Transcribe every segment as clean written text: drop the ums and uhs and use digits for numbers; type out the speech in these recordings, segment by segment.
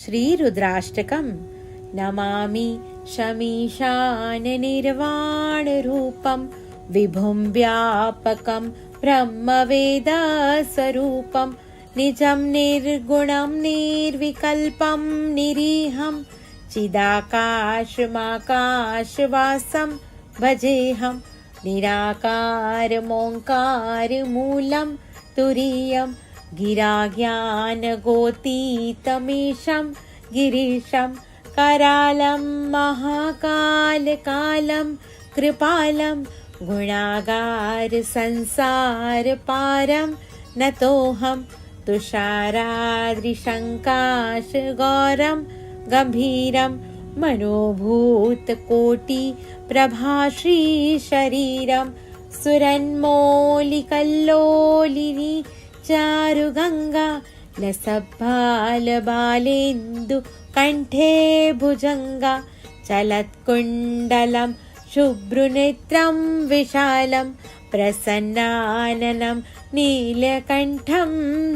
श्रीरुद्राष्टकम् नमामि शमीशाननिर्वाणरूपं विभुं व्यापकं ब्रह्मवेदस्वरूपं निजं निर्गुणं निर्विकल्पं निरीहं चिदाकाशमाकाशवासं भजेऽहं निराकारमोङ्कारमूलं तुरीयं गिराज्ञानगोतीतमीशं गिरीशं करालं महाकालकालं कृपालं गुणागारसंसारपारं नतोऽहं तुषाराद्रिशङ्काशगौरं गम्भीरं मनोभूतकोटिप्रभाश्रीशरीरं सुरन्मौलिकल्लोलिनी चारुगङ्गा लसद्बालबालेन्दु कण्ठे भुजङ्गा चलत्कुण्डलं शुभ्रनेत्रं विशालं प्रसन्नाननं नीलकण्ठं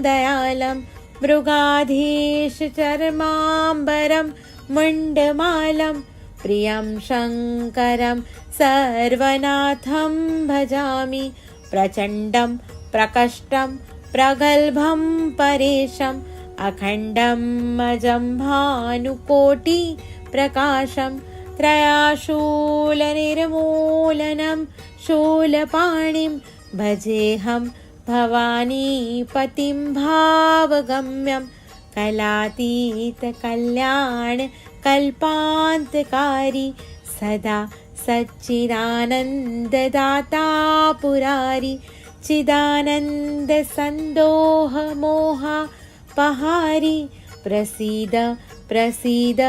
दयालं मृगाधीशचर्माम्बरं मुण्डमालं प्रियं शङ्करं सर्वनाथं भजामि प्रचण्डं प्रकष्टं प्रगल्भं परेशम् अखण्डं अजं भानुकोटिप्रकाशं त्रयाशूलनिर्मूलनं शूलपाणिं भजेऽहं भवानीपतिं भावगम्यं कलातीतकल्याणकल्पान्तकारी सदा सच्चिदानन्ददाता पुरारी चिदानन्दसन्दोहमोहपहारी प्रसीद प्रसीद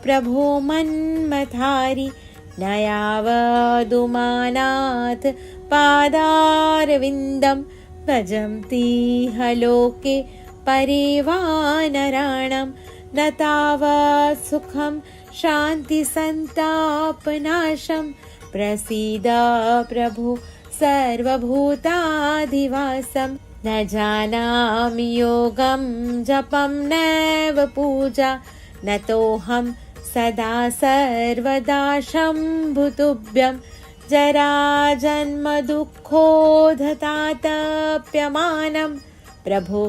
प्रभो मन्मथारी न यावदुमानाथ पादारविन्दं भजन्तीह लोके परिवानराणां न तावत् सुखं शान्तिसन्तापनाशं प्रसीद प्रभु सर्वभूताधिवासं न जानामि योगं जपं नैव पूजा नतोऽहं सदा सर्वदा शम्भुतुभ्यं जराजन्मदुःखोधतातप्यमानं प्रभो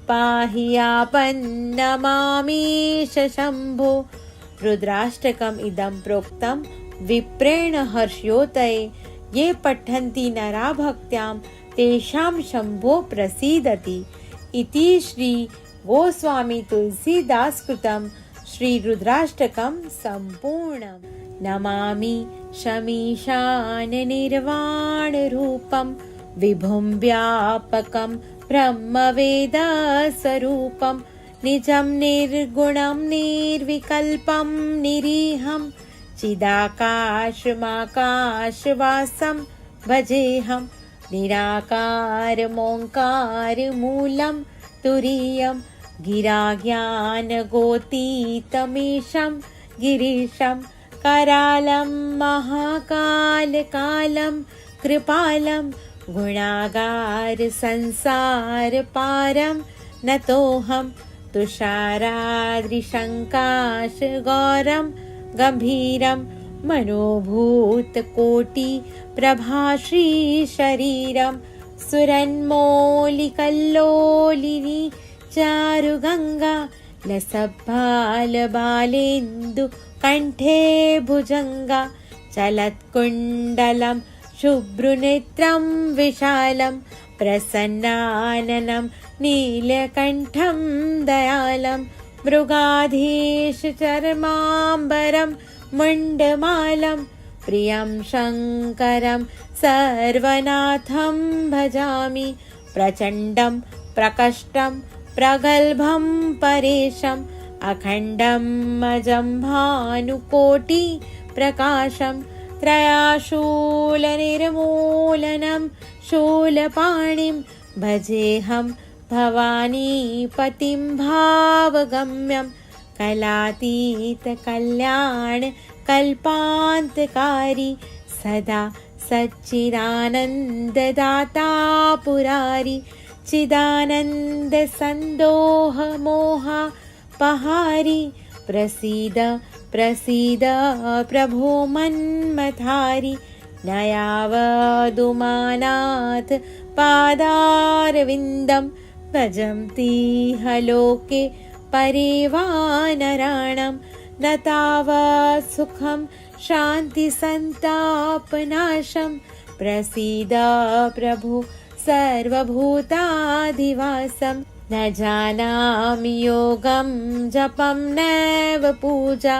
पाहि आपन्नमामीश शम्भो। रुद्राष्टकम् इदं प्रोक्तं विप्रेण हर्षयोतये ये पठन्ति नरा भक्त्यां तेषां शम्भो प्रसीदति इति श्री गोस्वामी तुलसीदास कृतं श्रीरुद्राष्टकं सम्पूर्णम्। नमामि शमीशाननिर्वाणरूपं विभुं व्यापकं ब्रह्मवेदस्वरूपं निजं निर्गुणं निर्विकल्पं निरीहं चिदाकाशमाकाशवासं भजेऽहं निराकारमोङ्कारमूलं तुरीयं गिराज्ञानगोतीतमीशं गिरीशं करालं महाकालकालं कृपालं गुणागारसंसारपारं नतोऽहं तुषाराद्रिशङ्काशगौरं गम्भीरं मनोभूतकोटिप्रभाश्रीशरीरं सुरन्मौलिकल्लोलिनी चारुगङ्गा लसद्बालबालेन्दु कण्ठे भुजङ्गा चलत्कुण्डलं शुभ्रनेत्रं विशालं प्रसन्नाननं नीलकण्ठं दयालं मृगाधीशचर्माम्बरं मुण्डमालं प्रियं शङ्करं सर्वनाथं भजामि प्रचण्डं प्रकष्टं प्रगल्भं परेशम् अखण्डं अजं भानुकोटिप्रकाशं त्रयाशूलनिर्मूलनं शूलपाणिं भजेऽहं भवानीपतिं भावगम्यं कलातीतकल्याणकल्पान्तकारी सदा सच्चिदानन्ददाता पुरारी चिदानन्दसन्दोहमोहपहारी पहारी प्रसीद प्रसीद प्रभो मन्मथारी नयावदुमानाथ पादारविन्दं भजन्तीह लोके परिवानराणां न तावत् सुखं शान्तिसन्तापनाशं प्रसीद प्रभु सर्वभूताधिवासं न जानामि योगं जपं नैव पूजा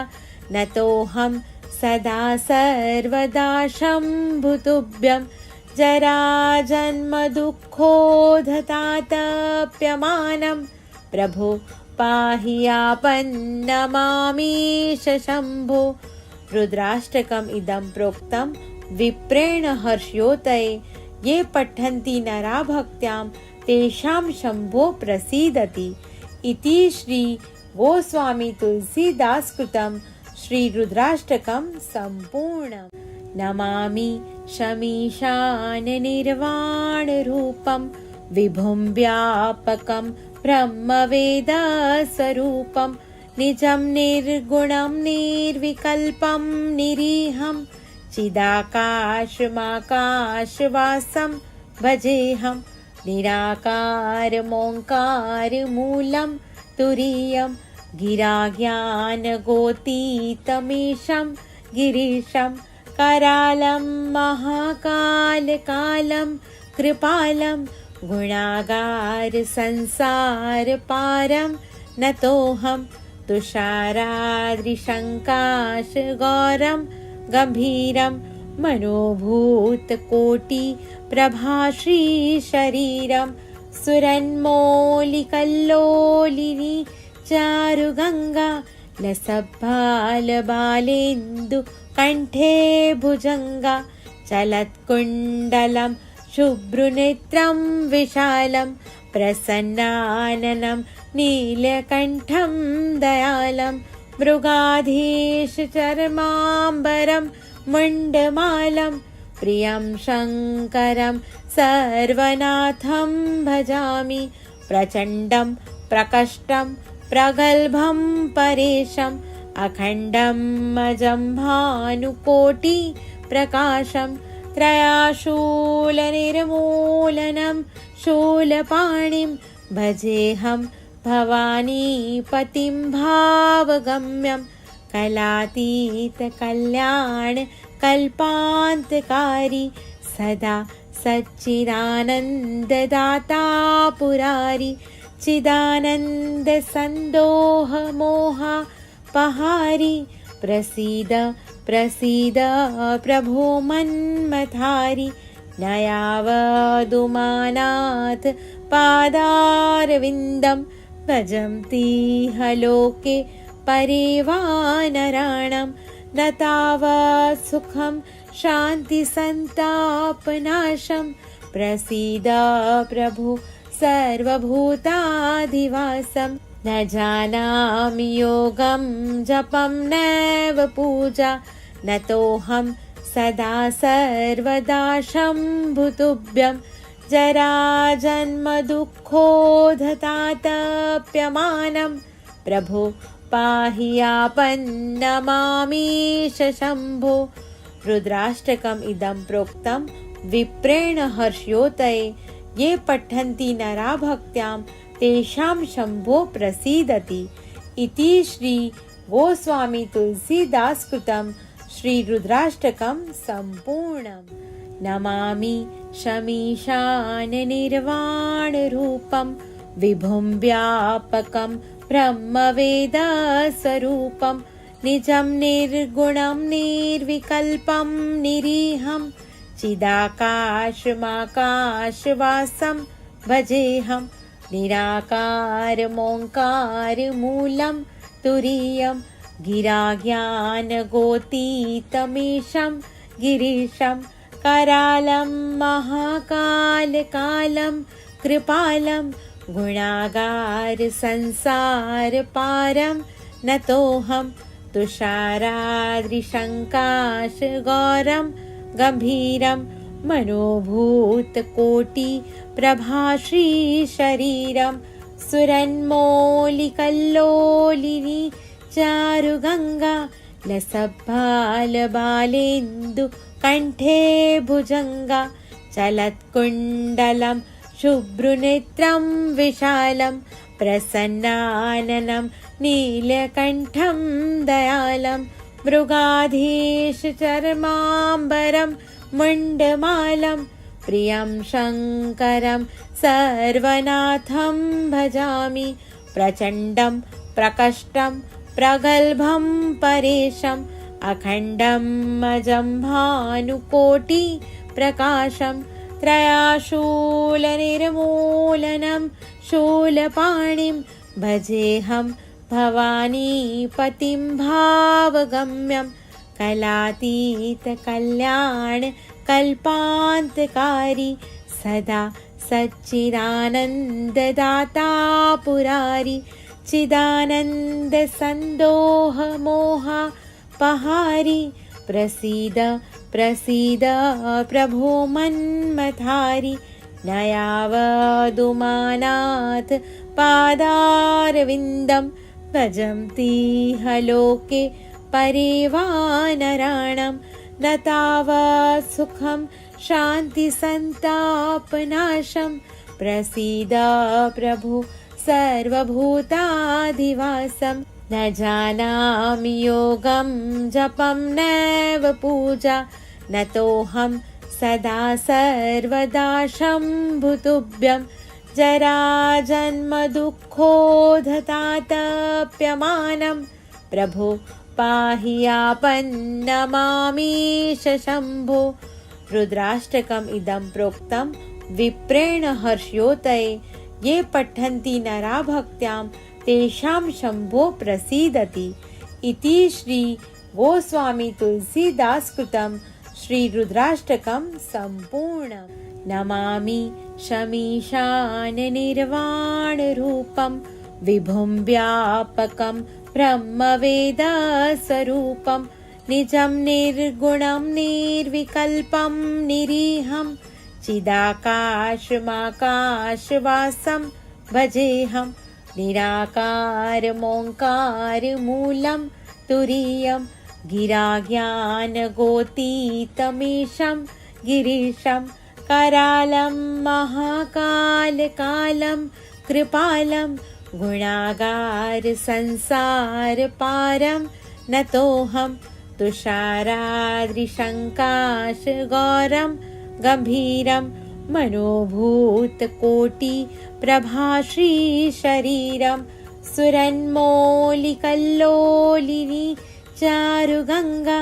न तोऽहं सदा सर्वदा शम्भुतुभ्यं जराजन्मदुःखोधतातप्यमानं प्रभो पाहि आपन्नमामीश शम्भो। रुद्राष्टकम् इदं प्रोक्तं विप्रेण हर्षयोतये ये पठन्ति नरा भक्त्यां तेषां शम्भो प्रसीदति इति श्री गोस्वामी तुलसीदास कृतं श्री रुद्राष्टकं सम्पूर्णम्। नमामि शमीशान निर्वाण रूपं विभुं व्यापकं ब्रह्मवेदस्वरूपं निजं निर्गुणं निर्विकल्पं निरीहं चिदाकाशमाकाशवासं भजेऽहं निराकारमोङ्कारमूलं तुरीयं गिराज्ञानगोतीतमीशं गिरीशं करालं महाकालकालं कृपालं गुणागार संसारपारं नतोऽहं तुषाराद्रिशङ्काशगौरं गम्भीरं मनोभूतकोटिप्रभाश्रीशरीरं सुरन्मौलिकल्लोलिनी चारुगङ्गा लसद्बालबालेन्दु कण्ठे भुजङ्गा चलत्कुण्डलं शुभ्रुनेत्रं विशालं प्रसन्नाननं नीलकण्ठं दयालं मृगाधीशचर्माम्बरं मुण्डमालं प्रियं शङ्करं सर्वनाथं भजामि प्रचण्डं प्रकष्टं प्रगल्भं परेशम् अखण्डं अजं भानुकोटि प्रकाशं त्रयाशूलनिर्मूलनं शूलपाणिं भजेऽहं भवानीपतिं भावगम्यं कलातीतकल्याणकल्पान्तकारी सदा सच्चिदानन्ददाता पुरारी चिदानन्दसन्दोहमोहा पहारी प्रसीद प्रसीद प्रभो मन्मथारी नयावदुमानाथ पादारविन्दं भजन्तीह लोके परिवानराणां न तावत् सुखं शान्तिसन्तापनाशं प्रसीद प्रभु सर्वभूताधिवासं न जानामि योगं जपं नैव पूजा न तोऽहं सदा सर्वदा शम्भुतुभ्यं जराजन्मदुःखोधतातप्यमानं प्रभो पाहि आपन्नमामीश शम्भो। रुद्राष्टकम् इदं प्रोक्तं विप्रेण हर्षयोतये ये पठन्ति नरा भक्त्यां तेषां शम्भो प्रसीदति इति श्री गोस्वामी तुलसीदास कृतं श्री रुद्राष्टकं सम्पूर्णम्। नमामि शमीशान निर्वाण रूपं विभुं व्यापकं ब्रह्मवेदस्वरूपं निजं निर्गुणं निर्विकल्पं निरीहं चिदाकाशमाकाशवासं भजेऽहं निराकारमोङ्कारमूलं तुरीयं गिराज्ञानगोतीतमीशं गिरीशं करालं महाकालकालं कृपालं गुणागार संसारपारं नतोऽहं तुषाराद्रिशङ्काशगौरं गम्भीरं मनोभूतकोटिप्रभाश्रीशरीरं सुरन्मौलिकल्लोलिनी चारुगङ्गा लसद्बालबालेन्दु कण्ठे भुजङ्गा चलत्कुण्डलं शुभ्रुनेत्रं विशालं प्रसन्नाननं नीलकण्ठं दयालं मृगाधीशचर्माम्बरं मुण्डमालं प्रियं शङ्करं सर्वनाथं भजामि प्रचण्डं प्रकष्टं प्रगल्भं परेशम् अखण्डं अजं भानुकोटिप्रकाशं त्रयाशूलनिर्मूलनं शूलपाणिं भजेऽहं भवानीपतिं भावगम्यं कलातीतकल्याणकल्पान्तकारी सदा सच्चिदानन्ददाता पुरारी चिदानन्दसन्दोहमोहपहारी प्रसीद प्रसीद प्रभो मन्मथारि नयावदुमानाथ पादारविन्दं भजन्तीह लोके परिवानराणं न तावत् सुखं शान्तिसन्तापनाशं प्रसीद प्रभु सर्वभूताधिवासं न जानामि योगं जपं नैव पूजा न तोऽहं सदा सर्वदा शम्भुतुभ्यं जराजन्मदुःखोधतातप्यमानं प्रभो पाहि आपन्नमामीश शम्भो। रुद्राष्टकम् इदं प्रोक्तं विप्रेण हर्षयोतये ये पठन्ति नरा भक्त्यां तेषां शम्भो प्रसीदति इति श्री गोस्वामी तुलसीदास कृतं श्री रुद्राष्टकं सम्पूर्णम्। नमामि शमीशान निर्वाणरूपं विभुं व्यापकं ब्रह्मवेदस्वरूपं निजं निर्गुणं निर्विकल्पं निरीहं चिदाकाशमाकाशवासं भजेऽहं निराकारमोङ्कारमूलं तुरीयं गिराज्ञानगोतीतमीशं गिरीशं करालं महाकालकालं कृपालं गुणागारसंसारपारं नतोऽहं तुषाराद्रिशङ्काशगौरं गम्भीरं मनोभूतकोटिप्रभाश्रीशरीरं सुरन्मौलिकल्लोलिनी चारुगङ्गा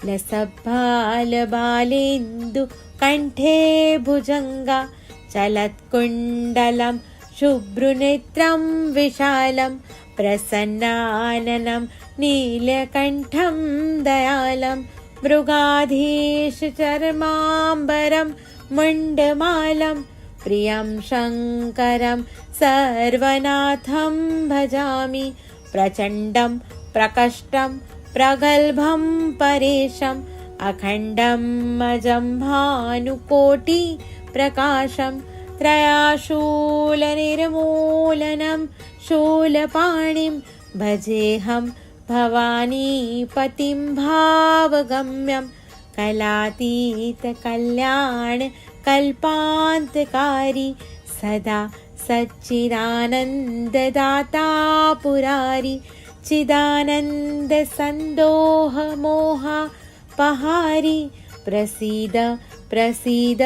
लसद्बालबालेन्दु कण्ठे भुजङ्गा चलत्कुण्डलं शुभ्रुनेत्रं विशालं प्रसन्नाननं नीलकण्ठं दयालं मृगाधीशचर्माम्बरं मुण्डमालं प्रियं शङ्करं सर्वनाथं भजामि प्रचण्डं प्रकष्टं प्रगल्भं परेशम् अखण्डं अजं भानुकोटिप्रकाशं त्रयाशूलनिर्मूलनं शूलपाणिं भजेऽहं भवानीपतिं भावगम्यं कलातीतकल्याणकल्पान्तकारी सदा सच्चिदानन्ददाता पुरारी चिदानन्दसन्दोहमोहपहारी प्रसीद प्रसीद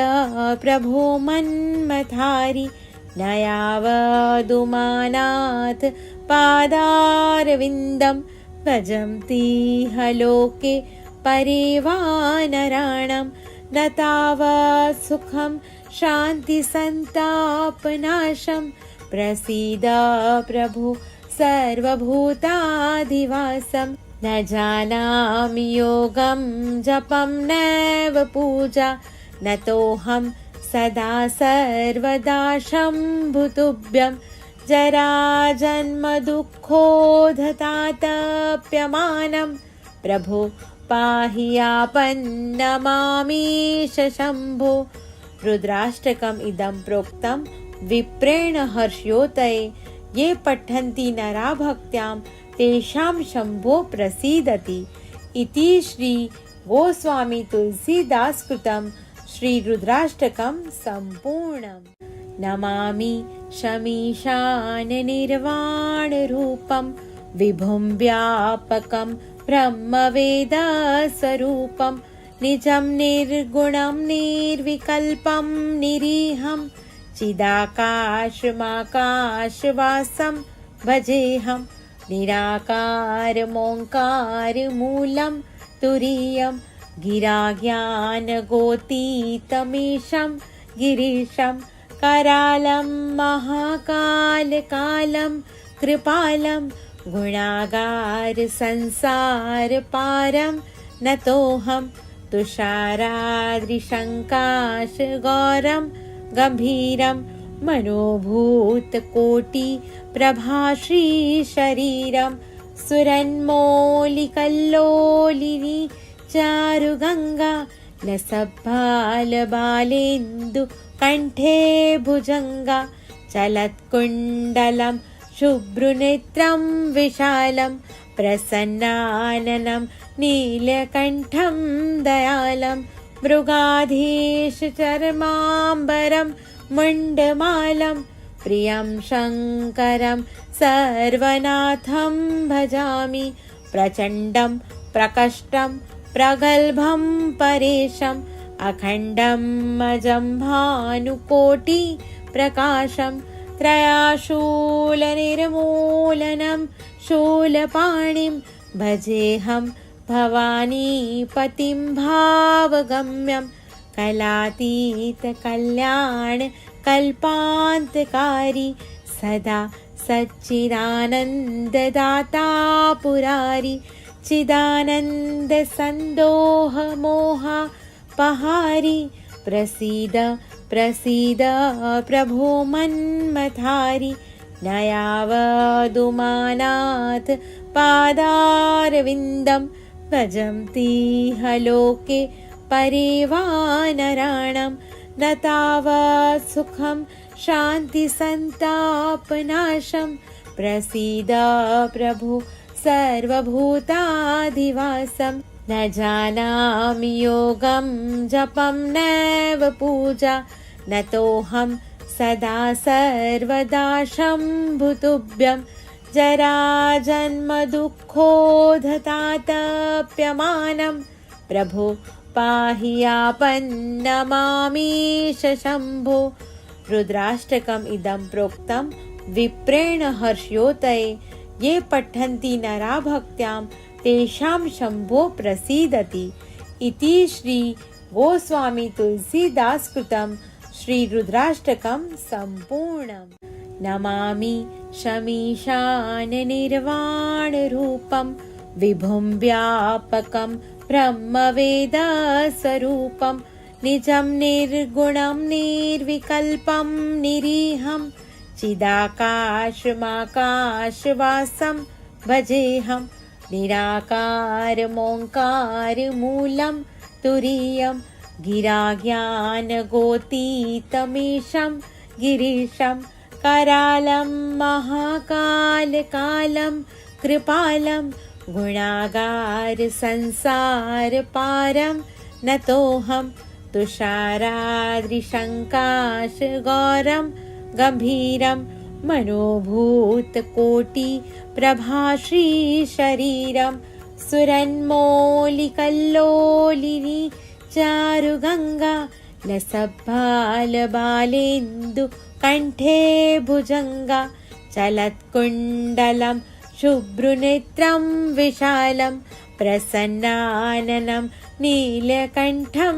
प्रभो मन्मथारि नयावदुमानाथ पादारविन्दं भजन्तीह लोके परिवानराणं न तावत् सुखं शान्तिसन्तापनाशं प्रसीद प्रभु सर्वभूताधिवासं न जानामि योगं जपं नैव पूजा न तोऽहं सदा सर्वदा शम्भुतुभ्यं जराजन्मदुःखोधतातप्यमानं प्रभो पाहि आपन्नमामीश शम्भो। रुद्राष्टकम् इदं प्रोक्तं विप्रेण हर्षयोतये ये पठन्ति नरा भक्त्यां तेषां शम्भो प्रसीदति इति श्री गोस्वामी तुलसीदास कृतं श्री रुद्राष्टकं सम्पूर्णम्। नमामि शमीशान निर्वाण रूपं विभुं व्यापकं ब्रह्मवेद स्वरूपं निजं निर्गुणं निर्विकल्पं निरीहं चिदाकाशमाकाशवासं भजेऽहं निराकारमोङ्कारमूलं तुरीयं गिराज्ञानगोतीतमीशं गिरीशं करालं महाकालकालं कृपालं गुणागार संसारपारं नतोऽहं तुषाराद्रिशङ्काशगौरं गम्भीरं मनोभूतकोटिप्रभाश्रीशरीरं सुरन्मौलिकल्लोलिनी चारुगङ्गा लसद्बालबालेन्दु कण्ठे भुजङ्गा चलत्कुण्डलं शुभ्रनेत्रं विशालं प्रसन्नाननं नीलकण्ठं दयालं मृगाधीशचर्माम्बरं मुण्डमालं प्रियं शङ्करं सर्वनाथं भजामि प्रचण्डं प्रकष्टं प्रगल्भं परेशम् अखण्डं अजं भानुकोटिप्रकाशं त्रयाशूलनिर्मूलनं शूलपाणिं भजेऽहं भवानीपतिं भावगम्यं कलातीतकल्याणकल्पान्तकारी सदा सच्चिदानन्ददाता पुरारी चिदानन्दसन्दोहमोहपहारी प्रसीद प्रसीद प्रभो मन्मथारी नयावदुमानाथ पादारविन्दं भजन्तीह लोके परिवानराणां न तावत् सुखं शान्तिसन्तापनाशं प्रसीद प्रभु सर्वभूताधिवासं न जानामि योगं जपं नैव पूजा नतोऽहं सदा सर्वदा शम्भुतुभ्यं जराजन्मदुःखोधतातप्यमानं प्रभो पाहि आपन्नमामीश शम्भो। रुद्राष्टकम् इदं प्रोक्तं विप्रेण हर्षयोतये ये पठन्ति नरा भक्त्यां तेषां शम्भो प्रसीदति इति श्री गोस्वामी तुलसीदास कृतं श्री रुद्राष्टकं सम्पूर्णम्। नमामि शमीशान निर्वाण रूपं विभुं व्यापकं ब्रह्मवेद स्वरूपं निजं निर्गुणं निर्विकल्पं निरीहं चिदाकाशमाकाशवासं भजेऽहं निराकारमोङ्कारमूलं तुरीयं गिराज्ञानगोतीतमीशं गिरीशं करालं महाकालकालं कृपालं गुणागार संसारपारं नतोऽहं तुषाराद्रिशङ्काशगौरं गम्भीरं मनोभूतकोटिप्रभाश्रीशरीरं सुरन्मौलिकल्लोलिनी चारुगङ्गा लसद्बालबालेन्दु कण्ठे भुजङ्गा चलत्कुण्डलं शुभ्रनेत्रं विशालं प्रसन्नाननं नीलकण्ठं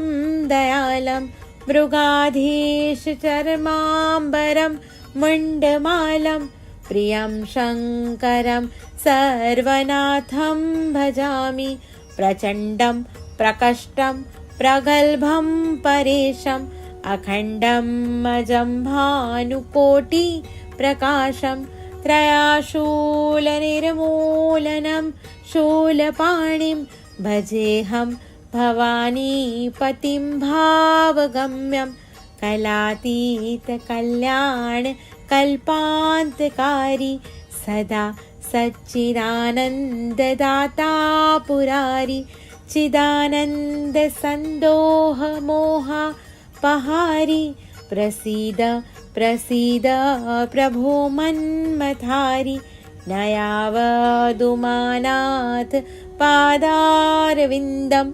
दयालं मृगाधीशचर्माम्बरं मुण्डमालं प्रियं शङ्करं सर्वनाथं भजामि प्रचण्डं प्रकष्टं प्रगल्भं परेशम् अखण्डम् अजं भानुकोटिप्रकाशं त्रयाशूलनिर्मूलनं शूलपाणिं भजेऽहं भवानीपतिं भावगम्यं कलातीतकल्याणकल्पान्तकारी कल्पान्तकारी सदा सच्चिदानन्ददाता पुरारी चिदानन्दसन्दोहमोहपहारी प्रसीद प्रसीद प्रभो मन्मथारी न यावदुमानाथ पादारविन्दं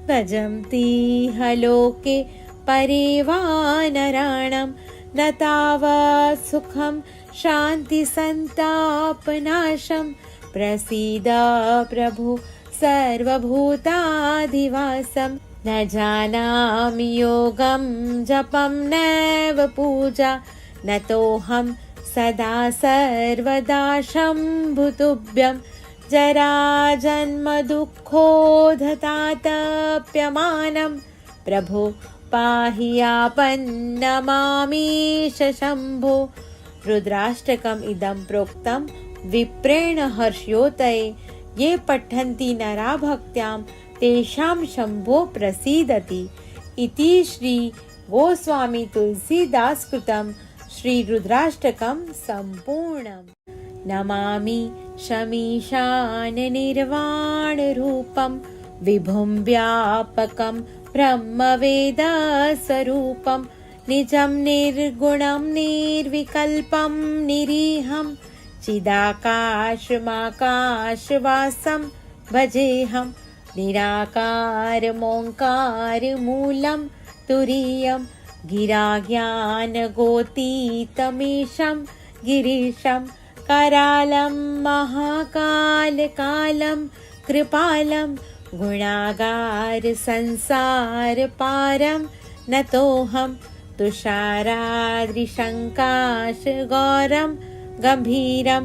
भजन्तीह लोके परिवानराणां न तावत् सुखं शान्तिसन्तापनाशं प्रसीद प्रभु सर्वभूताधिवासं न जानामि योगं जपं नैव पूजा न तोऽहं सदा सर्वदा शम्भुतुभ्यं जराजन्मदुःखोधतातप्यमानं प्रभो पाहि आपन्नमामीश शम्भो। रुद्राष्टकम् इदं प्रोक्तं विप्रेण हर्ष्योदये ये पठन्ति नरा भक्त्यां तेषां शम्भो प्रसीदति इति श्री गोस्वामी तुलसीदास कृतं श्री रुद्राष्टकं सम्पूर्णम्। नमामि शमीशान निर्वाण रूपं विभुं व्यापकं ब्रह्मवेद स्वरूपं निजं निर्गुणं निर्विकल्पं निरीहं चिदाकाशमाकाशवासं भजेऽहं निराकारमोङ्कारमूलं तुरीयं गिराज्ञानगोतीतमीशं गिरीशं करालं महाकालकालं कृपालं गुणागार संसारपारं नतोऽहं तुषाराद्रिशङ्काशगौरं गम्भीरं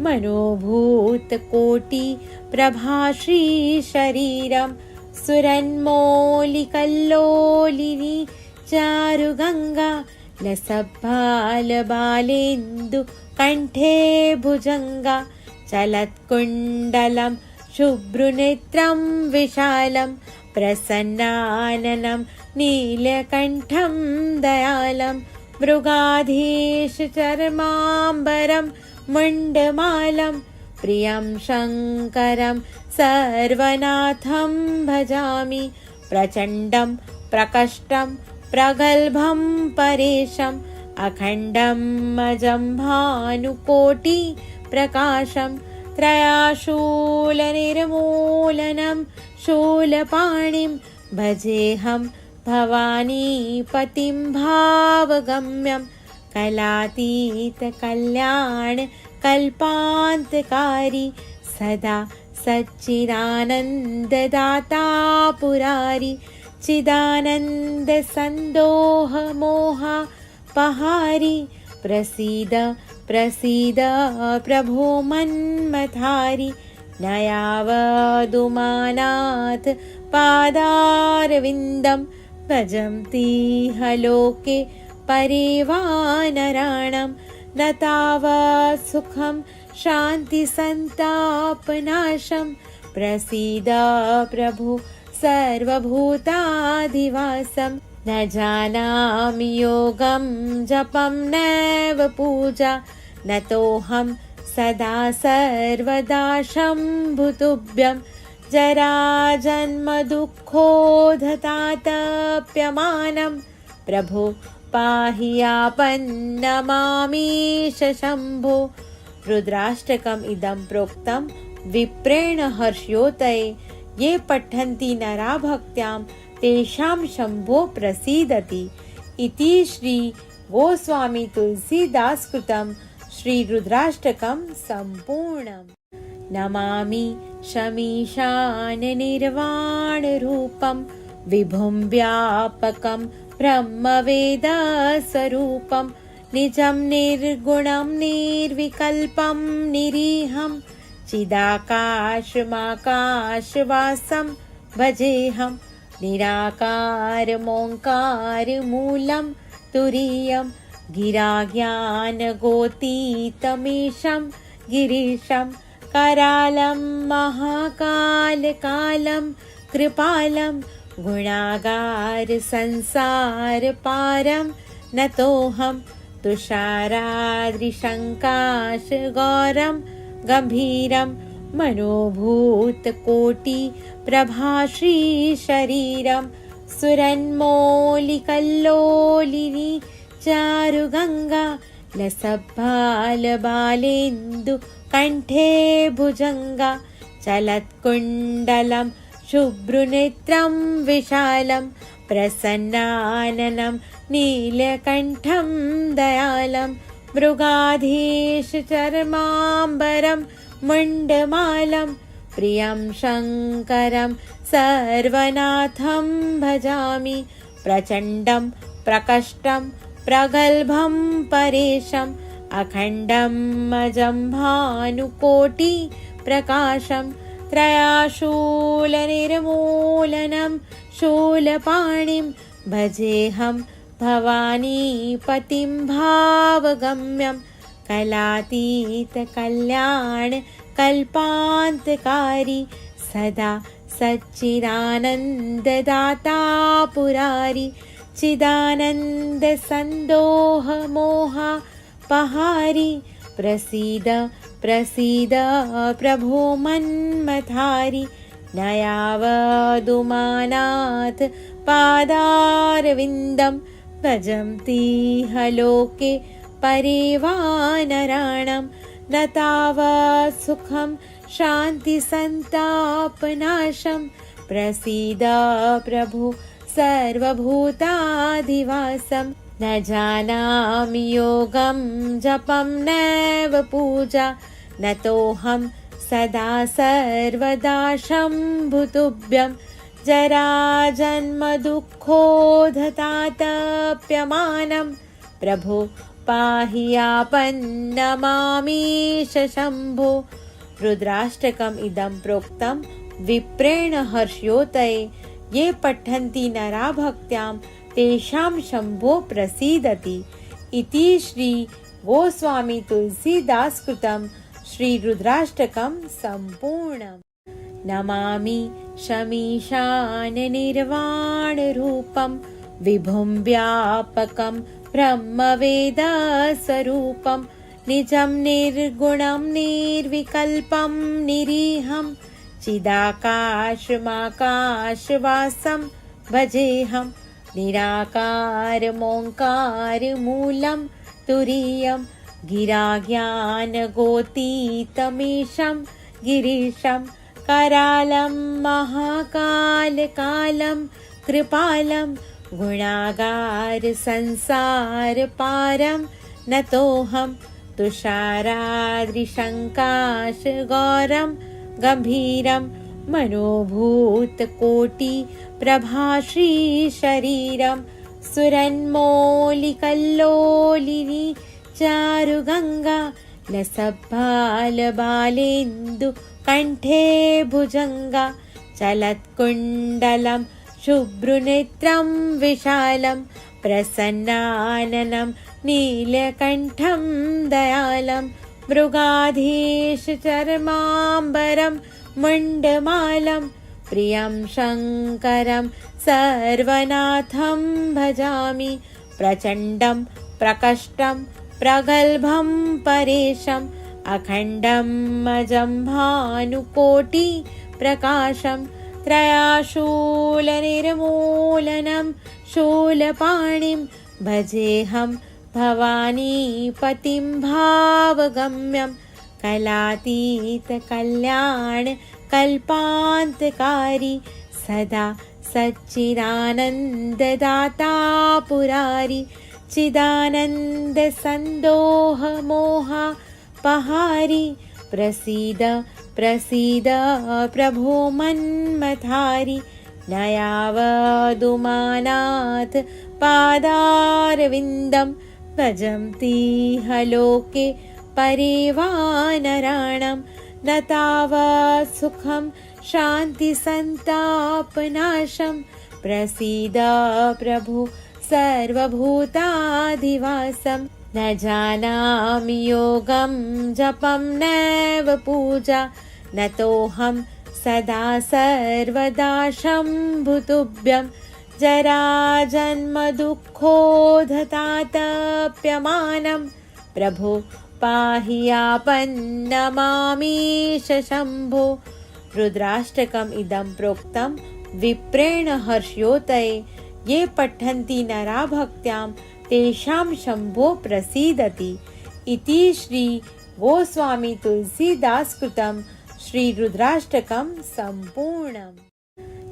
मनोभूतकोटिप्रभाश्रीशरीरं सुरन्मौलिकल्लोलिनी चारुगङ्गा लसद्बालबालेन्दुकण्ठे भुजङ्गा चलत्कुण्डलं शुभ्रनेत्रं विशालं प्रसन्नाननं नीलकण्ठं दयालं मृगाधीशचर्माम्बरं मुण्डमालं प्रियं शङ्करं सर्वनाथं भजामि प्रचण्डं प्रकष्टं प्रगल्भं परेशम् अखण्डं अजं भानुकोटिप्रकाशं त्रयाशूलनिर्मूलनं शूलपाणिं भजेऽहं भवानीपतिं भावगम्यं कलातीतकल्याणकल्पान्तकारी सदा सच्चिदानन्ददाता पुरारी चिदानन्दसन्दोहमोहपहारी प्रसीद प्रसीद प्रभो मन्मथारी न यावदुमानाथ पादारविन्दं भजन्तीह लोके परिवानराणां न तावत् सुखं शान्तिसन्तापनाशं प्रसीद प्रभु सर्वभूताधिवासं न जानामि योगं जपं नैव पूजा न तोऽहं सदा सर्वदा शम्भुतुभ्यं जराजन्मदुःखोधतातप्यमानं प्रभो पाहि आपन्नमामीश शम्भो। रुद्राष्टकम् इदं प्रोक्तं विप्रेण हर्ष्योदये ये पठन्ति नरा भक्त्यां तेषां शम्भो प्रसीदति इति श्री गोस्वामी तुलसीदास कृतं श्री रुद्राष्टकं सम्पूर्णम्। नमामि शमीशान निर्वाण रूपं विभुं व्यापकं ब्रह्मवेद स्वरूपं निजं निर्गुणं निर्विकल्पं निरीहं चिदाकाशमाकाशवासं भजेऽहं निराकारमोङ्कारमूलं तुरीयं गिराज्ञानगोतीतमीशं गिरीशं करालं महाकालकालं कृपालं गुणागार संसारपारं नतोऽहं तुषाराद्रिशङ्काशगौरं गम्भीरं मनोभूतकोटिप्रभाश्रीशरीरं सुरन्मौलिकल्लोलिनी चारुगङ्गा लसद्बालबालेन्दु कण्ठे भुजङ्गा चलत्कुण्डलं शुभ्रुनेत्रं विशालं प्रसन्नाननं नीलकण्ठं दयालं मृगाधीशचर्माम्बरं मुण्डमालं प्रियं शङ्करं सर्वनाथं भजामि प्रचण्डं प्रकष्टं प्रगल्भं परेशम् अखण्डं अजं भानुकोटिप्रकाशं त्रयाशूलनिर्मूलनं शूलपाणिं भजेऽहं भवानीपतिं भावगम्यं कलातीतकल्याणकल्पान्तकारी सदा सच्चिदानन्ददाता पुरारी चिदानन्दसन्दोहमोहापहारी प्रसीद प्रसीद प्रभो मन्मथारि न यावदुमानाथ पादारविन्दं भजन्तीह लोके परिवानराणां न तावत् सुखं शान्तिसन्तापनाशं प्रसीद प्रभो सर्वभूताधिवासं न जानामि योगं जपं नैव पूजा न तोऽहं सदा सर्वदा शम्भुतुभ्यं जराजन्मदुःखोधतातप्यमानं प्रभो पाहि आपन्नमामीश शम्भो। रुद्राष्टकम् इदं प्रोक्तं विप्रेण हर्षयोतये ये पठन्ति नरा भक्त्यां तेषां शम्भो प्रसीदति इति श्री गोस्वामी तुलसीदास कृतं श्री रुद्राष्टकं सम्पूर्णम्। नमामि शमीशान निर्वाणरूपं विभुं व्यापकं ब्रह्मवेदस्वरूपं निजं निर्गुणं निर्विकल्पं निरीहं चिदाकाशमाकाशवासं भजेऽहं निराकारमोङ्कारमूलं तुरीयं गिराज्ञानगोतीतमीशं गिरीशं करालं महाकालकालं कृपालं गुणागारसंसारपारं नतोऽहं तुषाराद्रिशङ्काशगौरं गम्भीरं मनोभूतकोटिप्रभाश्रीशरीरं सुरन्मौलिकल्लोलिनी चारुगङ्गा लसद्बालबालेन्दु कण्ठे भुजङ्गा चलत्कुण्डलं शुभ्रुनेत्रं विशालं प्रसन्नाननं नीलकण्ठं दयालं मृगाधीशचर्माम्बरं मुण्डमालं प्रियं शङ्करं सर्वनाथं भजामि प्रचण्डं प्रकष्टं प्रगल्भं परेशम् अखण्डं अजं भानुकोटिप्रकाशं त्रयाशूलनिर्मूलनं शूलपाणिं भजेऽहं भवानीपतिं भावगम्यं कलातीतकल्याणकल्पान्तकारी सदा सच्चिदानन्ददाता पुरारी चिदानन्दसन्दोहमोहापहारी प्रसीद प्रसीद प्रभो मन्मथारि न यावदुमानाथ पादारविन्दं भजन्तीह लोके परिवानराणां न तावत् सुखं शान्तिसन्तापनाशं प्रसीद प्रभो सर्वभूताधिवासं न जानामि योगं जपं नैव पूजा न तोऽहं सदा सर्वदा शम्भुतुभ्यं जराजन्मदुःखोधतातप्यमानं प्रभो पाहि आपन्नमामीश शम्भो। रुद्राष्टकम् इदं प्रोक्तं विप्रेण हर्ष्योदये ये पठन्ति नरा भक्त्यां तेषां शम्भो प्रसीदति इति श्री गोस्वामी तुलसीदास कृतं श्री रुद्राष्टकं सम्पूर्णम्।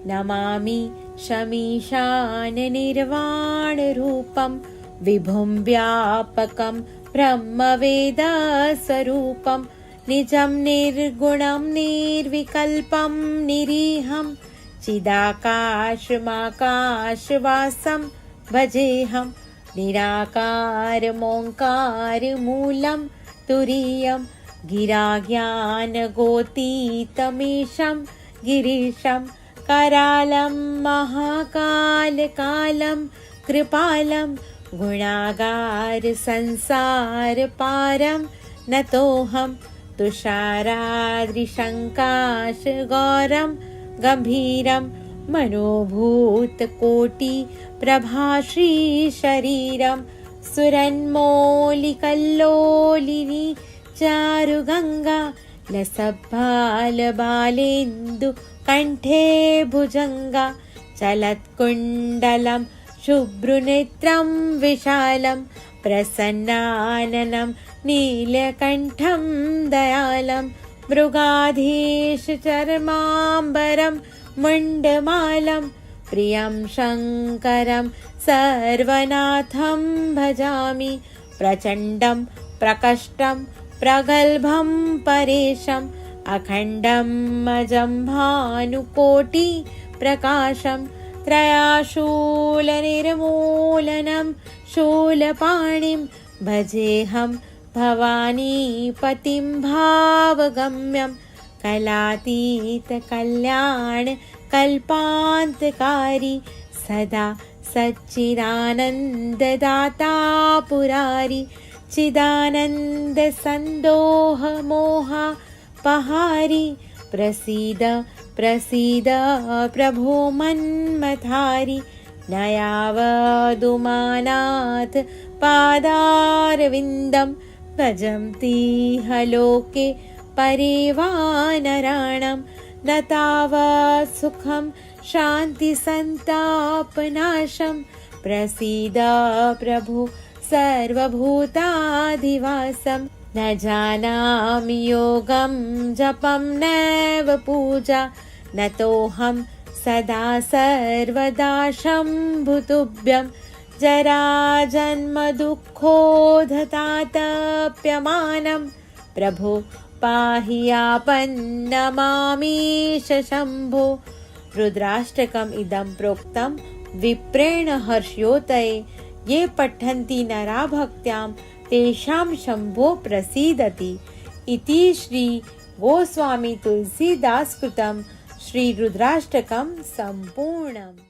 नमामि शमीशान निर्वाण रूपं विभुं व्यापकं ब्रह्मवेद स्वरूपं निजं निर्गुणं निर्विकल्पं निरीहं चिदाकाशमाकाशवासं भजेऽहं निराकारमोङ्कारमूलं तुरीयं गिराज्ञानगोतीतमीशं गिरीशं करालं महाकालकालं कृपालं गुणागार संसारपारं नतोऽहं तुषाराद्रिशङ्काशगौरं गम्भीरं मनोभूतकोटिप्रभाश्रीशरीरं सुरन्मौलिकल्लोलिनी चारुगङ्गा लसद्बालबालेन्दुकण्ठे भुजङ्गा चलत्कुण्डलं शुभ्रनेत्रं विशालं प्रसन्नाननं नीलकण्ठं दयालं मृगाधीशचर्माम्बरं मुण्डमालं प्रियं शङ्करं सर्वनाथं भजामि प्रचण्डं प्रकष्टं प्रगल्भं परेशम् अखण्डं अजं भानुकोटिप्रकाशं त्रयाशूलनिर्मूलनं शूलपाणिं भजेऽहं भवानीपतिं भावगम्यं कलातीतकल्याणकल्पान्तकारी सदा सच्चिदानन्ददाता पुरारी चिदानन्दसन्दोहमोहपहारी प्रसीद प्रसीद प्रभो मन्मथारी न यावदुमानाथ पादारविन्दं भजन्तीह लोके परिवानराणां न तावत् सुखं शान्तिसन्तापनाशं प्रसीद प्रभु सर्वभूताधिवासं न जानामि योगं जपं नैव पूजा नतोऽहं सदा सर्वदा शम्भुतुभ्यं जराजन्मदुःखोधतातप्यमानं प्रभो पाहि आपन्नमामीश शम्भो। रुद्राष्टकम् इदं प्रोक्तं विप्रेण हर्ष्योदये ये पठन्ति नरा भक्त्यां तेषां शम्भो प्रसीदति इति श्री गोस्वामी तुलसीदास कृतं श्री रुद्राष्टकं सम्पूर्णम्।